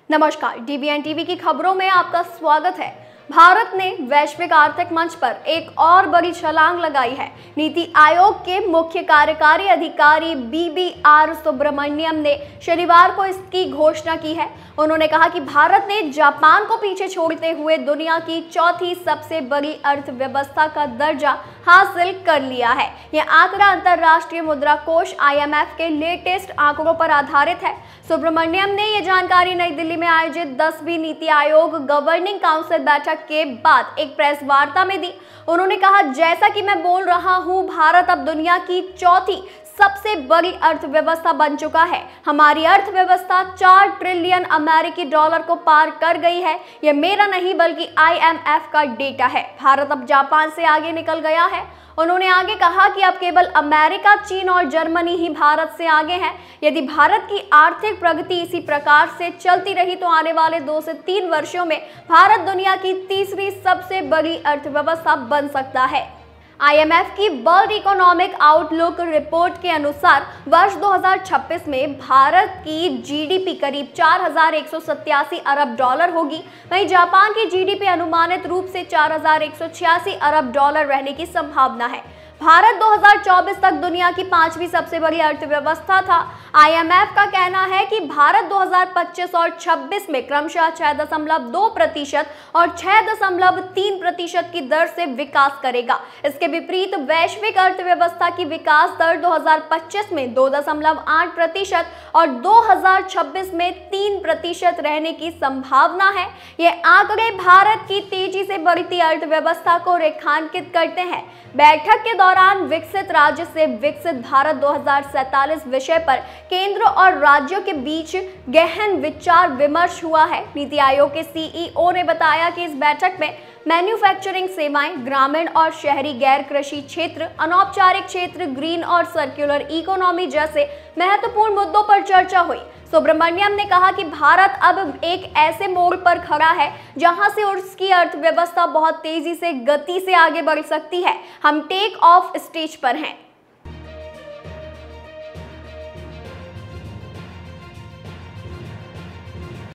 नमस्कार, DBN TV की खबरों में आपका स्वागत है। भारत ने वैश्विक आर्थिक मंच पर एक और बड़ी छलांग लगाई है। नीति आयोग के मुख्य कार्यकारी अधिकारी BBR सुब्रमण्यम ने शनिवार को इसकी घोषणा की है। उन्होंने कहा कि भारत ने जापान को पीछे छोड़ते हुए दुनिया की चौथी सबसे बड़ी अर्थव्यवस्था का दर्जा हासिल कर लिया है। यह आंकड़ा अंतर्राष्ट्रीय मुद्रा कोष IMF के लेटेस्ट आंकड़ों पर आधारित है। सुब्रमण्यम ने यह जानकारी नई दिल्ली में आयोजित 10वीं नीति आयोग गवर्निंग काउंसिल बैठक के बाद एक प्रेस वार्ता में दी। उन्होंने कहा, जैसा कि मैं बोल रहा हूं, भारत अब दुनिया की चौथी सबसे बड़ी अर्थव्यवस्था बन चुका है। हमारी अर्थव्यवस्था 4 ट्रिलियन अमेरिकी डॉलर को पार कर गई है। यह मेरा नहीं बल्कि IMF का डेटा है। भारत अब जापान से आगे निकल गया है। उन्होंने आगे कहा कि अब केवल अमेरिका, चीन और जर्मनी ही भारत से आगे हैं। यदि भारत की आर्थिक प्रगति इसी प्रकार से चलती रही तो आने वाले 2 से 3 वर्षों में भारत दुनिया की तीसरी सबसे बड़ी अर्थव्यवस्था बन सकता है। IMF की वर्ल्ड इकोनॉमिक आउटलुक रिपोर्ट के अनुसार वर्ष 2026 में भारत की GDP करीब 4,187 अरब डॉलर होगी। वहीं जापान की GDP अनुमानित रूप से 4,186 अरब डॉलर रहने की संभावना है। भारत 2024 तक दुनिया की 5वीं सबसे बड़ी अर्थव्यवस्था था। IMF का कहना है कि भारत 2025 और 26 में क्रमशः 6.2% और 6.3% की दर से विकास करेगा। इसके विपरीत वैश्विक अर्थव्यवस्था की विकास दर 2025 में 2.8% और 2026 में 3% रहने की संभावना है। ये आंकड़े भारत की तेजी से बढ़ती अर्थव्यवस्था को रेखांकित करते हैं। बैठक के दौरान विकसित राज्य से विकसित भारत 2047 विषय पर केंद्र और राज्यों के बीच गहन विचार विमर्श हुआ है। नीति आयोग के CEO ने बताया कि इस बैठक में मैन्युफैक्चरिंग सेवाएं, ग्रामीण और शहरी गैर कृषि क्षेत्र, अनौपचारिक क्षेत्र, ग्रीन और सर्कुलर इकोनॉमी जैसे महत्वपूर्ण मुद्दों पर चर्चा हुई। सुब्रमण्यम ने कहा कि भारत अब एक ऐसे मोड़ पर खड़ा है जहां से उसकी अर्थव्यवस्था बहुत तेजी से गति से आगे बढ़ सकती है। हम टेक ऑफ स्टेज पर हैं।